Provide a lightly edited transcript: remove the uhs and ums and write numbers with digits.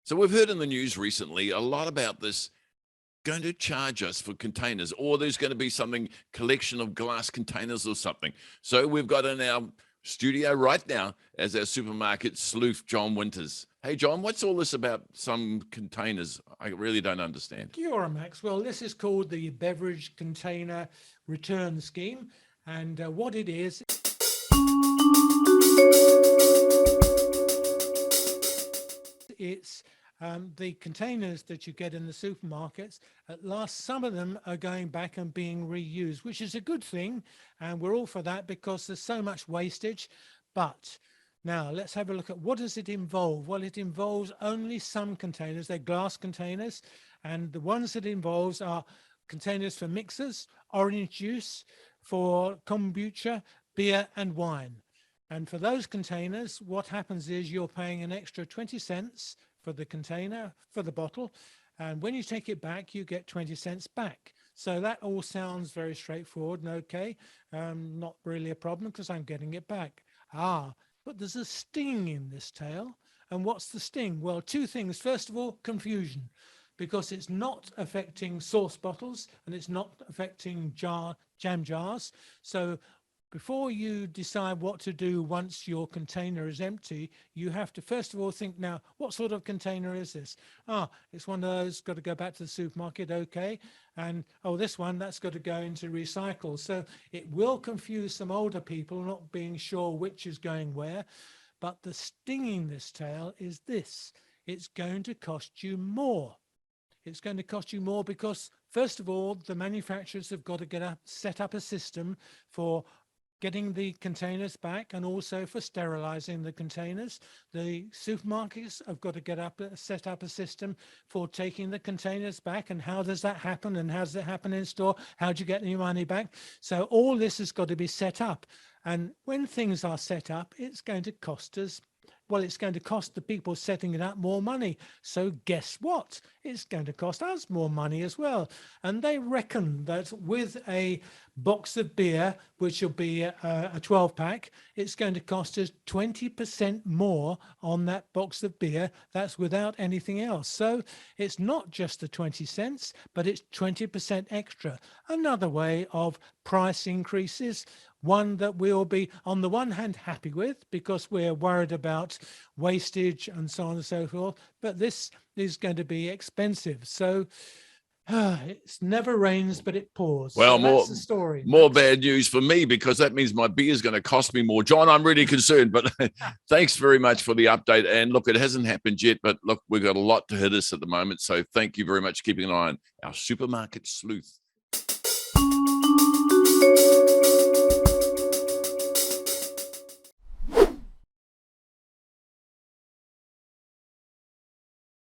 So we've heard in the news recently a lot about this going to charge us for containers, or there's going to be something collection of glass containers or something. So we've got in our studio right now as our supermarket sleuth, John Winters. Hey, John, what's all this about some containers? I really don't understand. Kia ora, Max. Well, this is called the Beverage Container Return Scheme. And what it is, it's the containers that you get in the supermarkets. At last, some of them are going back and being reused, which is a good thing. And we're all for that because there's so much wastage. But now let's have a look at what does it involve? Well, it involves only some containers. They're glass containers. And the ones that it involves are containers for mixers, orange juice, for kombucha, beer and wine. And for those containers, what happens is you're paying an extra 20 cents for the container, for the bottle. And when you take it back, you get 20 cents back. So that all sounds very straightforward and okay. Not really a problem because I'm getting it back. But there's a sting in this tale. And what's the sting? Well, two things. First of all, confusion, because it's not affecting sauce bottles and it's not affecting jam jars. So before you decide what to do once your container is empty, you have to first of all think, now, what sort of container is this? It's one of those, got to go back to the supermarket, okay. And, this one, that's got to go into recycle. So it will confuse some older people not being sure which is going where. But the sting in this tale is this: it's going to cost you more. It's going to cost you more because, first of all, the manufacturers have got to set up a system for getting the containers back and also for sterilizing the containers. The supermarkets have got to set up a system for taking the containers back. And how does that happen? And how does it happen in store? How do you get your money back? So all this has got to be set up. And when things are set up, it's going to cost us, it's going to cost the people setting it up more money. So guess what? It's going to cost us more money as well. And they reckon that with a box of beer, which will be a 12 pack, it's going to cost us 20% more on that box of beer. That's without anything else. So it's not just the 20 cents, but it's 20% extra. Another way of price increases, one that we'll be on the one hand happy with because we're worried about wastage and so on and so forth, but this is going to be expensive. So it's never rains, but it pours. Well, so that's the story. More bad news for me because that means my beer is going to cost me more. John, I'm really concerned, but thanks very much for the update. And look, it hasn't happened yet, but look, we've got a lot to hit us at the moment. So thank you very much for keeping an eye on our Supermarket Sleuth.